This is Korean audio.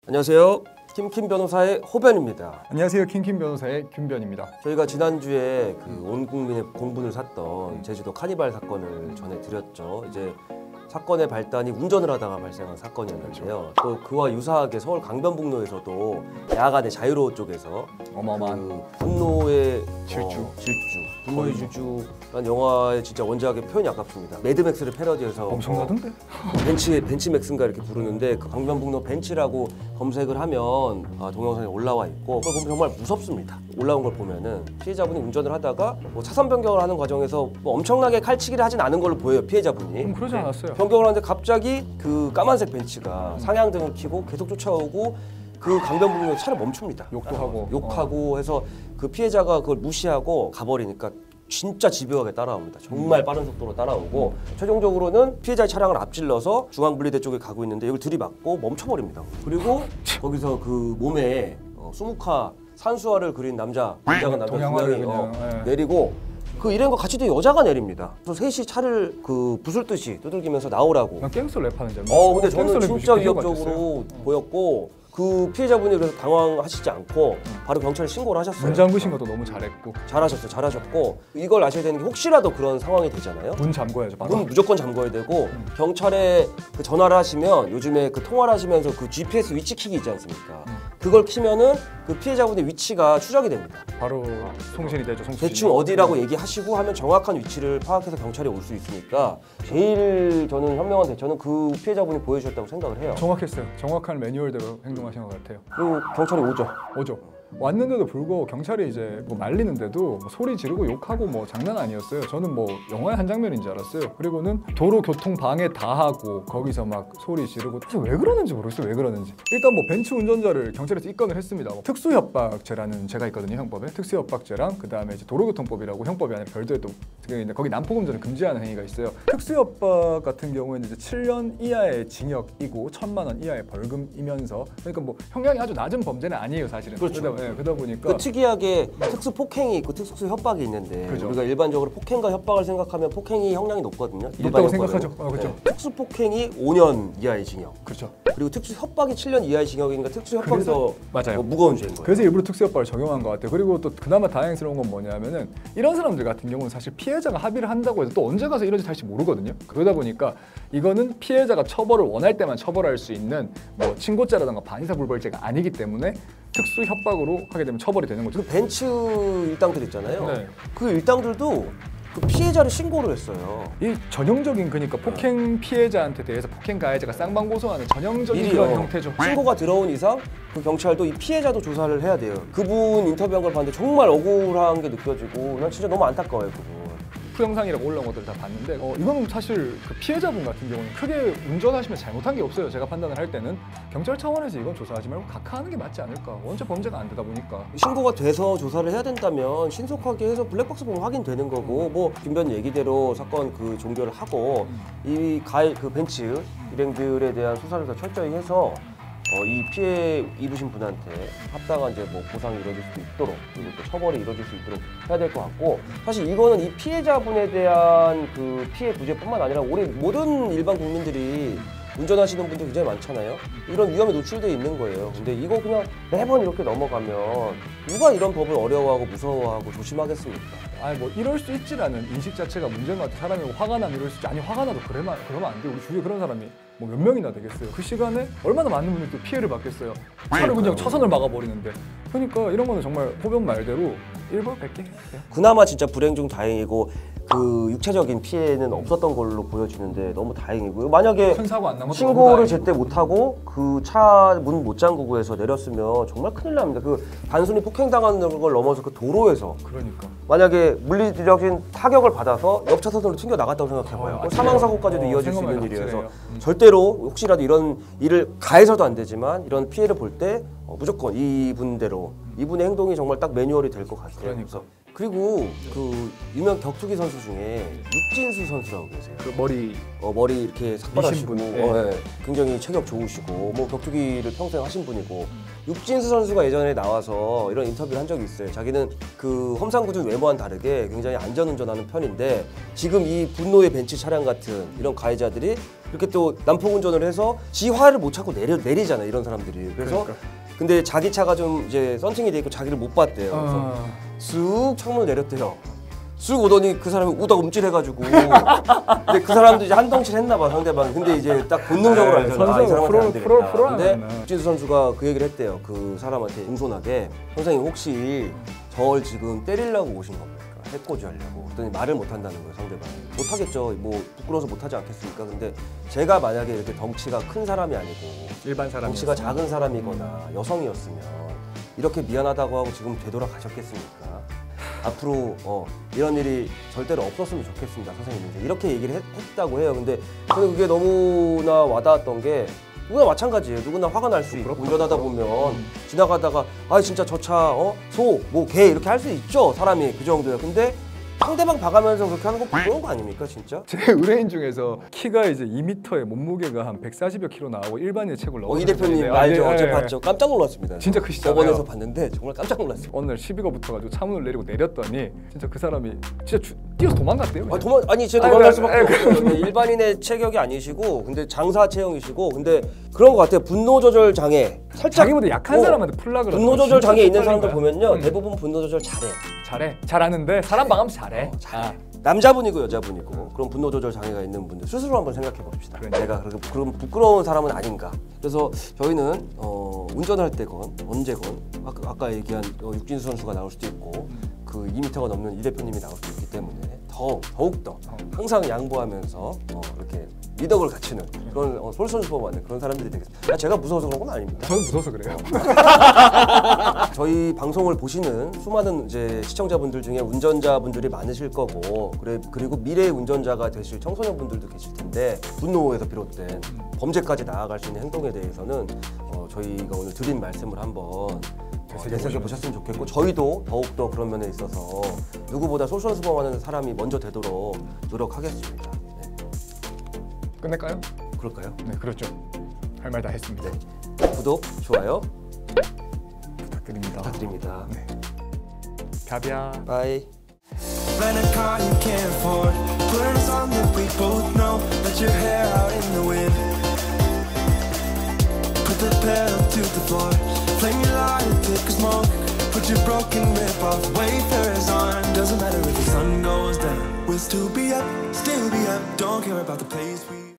안녕하세요. 킴킴 변호사의 호변입니다. 안녕하세요. 킴킴 변호사의 김변입니다. 저희가 지난주에 온 국민의 공분을 샀던 제주도 카니발 사건을 전해드렸죠. 이제 사건의 발단이 운전을 하다가 발생한 사건이었는데요. 또 그와 유사하게 서울 강변북로에서도 야간에 자유로워 쪽에서 어마어마한 분노의 질주. 분노의 질주라는 영화의 진짜 원작의 표현이 아깝습니다. 매드맥스를 패러디해서 엄청나던데? 벤치맥스인가 이렇게 부르는데 그 강변북로 벤치라고 검색을 하면 동영상이 올라와 있고 그걸 보면 정말 무섭습니다. 올라온 걸 보면은 피해자분이 운전을 하다가 뭐 차선 변경을 하는 과정에서 뭐 엄청나게 칼치기를 하진 않은 걸로 보여요. 피해자분이. 그러지 않았어요. 변경을 하는데 갑자기 그 까만색 벤츠가 상향등을 켜고 계속 쫓아오고 그 강변북로 차를 멈춥니다. 욕하고 해서 그 피해자가 그걸 무시하고 가버리니까 진짜 집요하게 따라옵니다. 정말 빠른 속도로 따라오고 최종적으로는 피해자의 차량을 앞질러서 중앙분리대 쪽에 가고 있는데 이걸 들이받고 멈춰버립니다. 그리고 거기서 그 몸에 수묵화 산수화를 그린 남자가 두 명이 내리고 그 일행 과 같이 또 여자가 내립니다. 그래서 셋이 차를 그 부술듯이 두들기면서 나오라고. 갱스터 랩하는 장면. 근데 저는 진짜 위협적으로 보였고 그 피해자분이 그래서 당황하시지 않고 바로 경찰에 신고를 하셨어요. 문 잠그신 것도 너무 잘했고. 잘하셨고 이걸 아셔야 되는 게 혹시라도 그런 상황이 되잖아요. 문 잠궈야죠. 문 무조건 잠궈야 되고 경찰에 그 전화를 하시면 요즘에 그 통화를 하시면서 그 GPS 위치키기 있지 않습니까? 그걸 키면은 그 피해자분의 위치가 추적이 됩니다. 바로 송신이 되죠. 대충 어디라고 얘기하시고 하면 정확한 위치를 파악해서 경찰이 올 수 있으니까 제일 저는 현명한 대처는 그 피해자분이 보여주셨다고 생각을 해요. 정확했어요. 정확한 매뉴얼대로 행동하신 것 같아요. 그리고 경찰이 오죠. 왔는데도 불구하고 경찰이 이제 뭐 말리는데도 뭐 소리 지르고 욕하고 뭐 장난 아니었어요. 저는 뭐 영화의 한 장면인 줄 알았어요. 그리고는 도로 교통 방해 다 하고 거기서 막 소리 지르고 사실 왜 그러는지 모르겠어요. 왜 그러는지. 일단 뭐 벤츠 운전자를 경찰에서 입건을 했습니다. 뭐 특수협박죄라는 죄가 있거든요. 형법에. 특수협박죄랑 그다음에 이제 도로교통법이라고 형법이 아니라 별도의 또 거기 난폭운전을 금지하는 행위가 있어요. 특수협박 같은 경우에는 이제 7년 이하의 징역이고 1,000만 원 이하의 벌금이면서 그러니까 뭐 형량이 아주 낮은 범죄는 아니에요, 사실은. 그렇죠. 그러다 보니까 그 특이하게 특수 폭행이 있고 특수 협박이 있는데 그렇죠. 우리가 일반적으로 폭행과 협박을 생각하면 폭행이 형량이 높거든요. 높다고 생각하죠. 그렇죠. 특수 폭행이 5년 이하의 징역. 그렇죠. 그리고 특수 협박이 7년 이하의 징역인가 특수 협박이 더 맞아요. 무거운 죄인 거예요. 그래서 일부러 특수협박을 적용한 것 같아요. 그리고 또 그나마 다행스러운 건 뭐냐면은 이런 사람들 같은 경우는 사실 피해자가 합의를 한다고 해서 또 언제 가서 이런지 할지 모르거든요. 그러다 보니까 이거는 피해자가 처벌을 원할 때만 처벌할 수 있는 뭐 친고죄라든가 반의사불벌죄가 아니기 때문에 특수 협박으로 하게 되면 처벌이 되는 거죠. 그 벤츠 일당들 있잖아요. 네. 그 일당들도 그 피해자를 신고를 했어요. 이 전형적인 그러니까 폭행 피해자한테 대해서 폭행 가해자가 쌍방고소하는 전형적인 그런 형태죠. 신고가 들어온 이상 그 경찰도 이 피해자도 조사를 해야 돼요. 그분 인터뷰한 걸 봤는데 정말 억울한 게 느껴지고 난 진짜 너무 안타까워요, 그분. 영상이라고 올라온 것들을 다 봤는데 이거는 사실 그 피해자분 같은 경우는 크게 운전하시면 잘못한 게 없어요. 제가 판단을 할 때는 경찰 차원에서 이건 조사하지 말고 각하하는 게 맞지 않을까. 원체 범죄가 안 되다 보니까 신고가 돼서 조사를 해야 된다면 신속하게 해서 블랙박스 보면 확인되는 거고 뭐 김변 얘기대로 사건 그 종결을 하고 이 그 벤츠 일행들에 대한 수사를 더 철저히 해서 이 피해 입으신 분한테 합당한 이제 뭐 보상이 이루어질 수 있도록 그리고 또 처벌이 이루어질 수 있도록 해야 될 것 같고 사실 이거는 이 피해자분에 대한 그 피해 구제뿐만 아니라 우리 모든 일반 국민들이 운전하시는 분들 굉장히 많잖아요. 이런 위험에 노출돼 있는 거예요. 근데 이거 그냥 매번 이렇게 넘어가면 누가 이런 법을 어려워하고 무서워하고 조심하겠습니까? 아니 뭐 이럴 수 있지라는 인식 자체가 문제인 것 같아. 사람이 화가 나면 이럴 수 있지. 아니 화가 나도 그러면 안 돼. 우리 주위에 그런 사람이 뭐 몇 명이나 되겠어요. 그 시간에 얼마나 많은 분들이 또 피해를 받겠어요. 차를 그냥 차선을 막아버리는데. 그러니까 이런 거는 정말 호변 말대로 일벌 100개 해요. 그나마 진짜 불행 중 다행이고 그 육체적인 피해는 없었던 걸로 보여지는데 너무 다행이고요. 만약에 큰 사고 안 난 것도 신고를 제때 못하고 그 차 문 못 잠그고 해서 내렸으면 정말 큰일 납니다. 그 단순히 폭행당하는 걸 넘어서 그 도로에서 그러니까 만약에 물리적인 타격을 받아서 옆 차선으로 튕겨 나갔다고 생각해봐요. 사망사고까지도 이어질 수 있는 일이어서 절대로 혹시라도 이런 일을 가해서도 안 되지만 이런 피해를 볼 때 무조건 이분대로 이분의 행동이 정말 딱 매뉴얼이 될 것 같아요. 그러니까. 그리고 그 유명 격투기 선수 중에 육진수 선수라고 계세요. 그 머리 이렇게 삭발하시고 네. 굉장히 체격 좋으시고 뭐 격투기를 평생 하신 분이고 육진수 선수가 예전에 나와서 이런 인터뷰를 한 적이 있어요. 자기는 그 험상궂은 외모와는 다르게 굉장히 안전운전하는 편인데 지금 이 분노의 벤츠 차량 같은 이런 가해자들이 이렇게 또 난폭 운전을 해서 지 화를 못 찾고 내리잖아 이런 사람들이. 그래서 근데 자기 차가 좀 이제 썬팅이 돼 있고 자기를 못 봤대요. 그래서 쑥 창문을 내렸대요. 쑥 오더니 그 사람이 우다 움찔해가지고 근데 그 사람도 이제 한덩치를 했나봐 상대방. 근데 이제 딱 본능적으로 알잖아. 이 사람한테 안 되겠다. 근데 육진수 선수가 그 얘기를 했대요. 그 사람한테 옹손하게 선생님 혹시 저를 지금 때리려고 오신 겁니까? 해코지 하려고. 그랬더니 말을 못 한다는 거예요 상대방이. 못 하겠죠. 뭐 부끄러워서 못 하지 않겠습니까? 근데 제가 만약에 이렇게 덩치가 큰 사람이 아니고 일반 사람이 덩치가 작은 사람이거나 여성이었으면 이렇게 미안하다고 하고 지금 되돌아가셨겠습니까? 앞으로 이런 일이 절대로 없었으면 좋겠습니다 선생님. 이제 이렇게 얘기를 했다고 해요. 근데 저는 그게 너무나 와닿았던 게 누구나 마찬가지예요. 누구나 화가 날 수 있고 운전하다 보면 지나가다가 아 진짜 저 차 소, 뭐 개 이렇게 할 수 있죠 사람이 그 정도예요. 근데 상대방 봐가면서 그렇게 하는 거 부끄러운 거 아닙니까 진짜? 제 의뢰인 중에서 키가 이제 2m에 몸무게가 한 140여 킬로 나오고 일반인 책을 넣어. 이 대표님 알죠? 어제 봤죠? 깜짝 놀랐습니다. 진짜 크시잖아요. 법원에서 봤는데 정말 깜짝 놀랐어요. 오늘 12가 붙어가지고 차문을 내리고 내렸더니 진짜 그 사람이 진짜 뛰어서 도망갔대요. 아니 진짜 도망갈 수밖에 없어요. 일반인의 체격이 아니시고 근데 장사 체형이시고 근데 그런 것 같아요. 분노 조절 장애 살짝 자기보다 약한 사람한테 풀라 그러고. 분노 조절 장애 있는 사람들 보면요 대부분 분노 조절 잘하는데 사람 방하면 잘해. 남자분이고 여자분이고 그런 분노 조절 장애가 있는 분들 스스로 한번 생각해 봅시다. 내가 그런 부끄러운 사람은 아닌가. 그래서 저희는 운전할 때건 언제건 아까 얘기한 육진수 선수가 나올 수도 있고 그 2m가 넘는 이 대표님이 나올 수도 있기 때문에 더욱더 항상 양보하면서 이렇게 미덕을 갖추는 그런 솔선수범하는 그런 사람들이 되겠습니다. 제가 무서워서 그런 건 아닙니다. 저는 무서워서 그래요. 저희 방송을 보시는 수많은 이제 시청자분들 중에 운전자분들이 많으실 거고 그리고 미래의 운전자가 되실 청소년분들도 계실 텐데 분노에서 비롯된 범죄까지 나아갈 수 있는 행동에 대해서는 저희가 오늘 드린 말씀을 한번 되새겨 보셨으면 좋겠고 저희도 더욱더 그런 면에 있어서 누구보다 솔선수범하는 사람이 먼저 되도록 노력하겠습니다. 네. 끝낼까요? 그럴까요? 네, 그렇죠. 할 말 다 했습니다. 네. 구독, 좋아요 부탁드립니다. 네. 갸비야. 바이. Rent a car you can't afford. Put on a song that we both know. Let your hair out in the wind. Put the pedal to the floor. Flame your light, take a smoke. Put your broken rip off. Wayfarers on. Doesn't matter if the sun goes down. We'll still be up, still be up. Don't care about the place we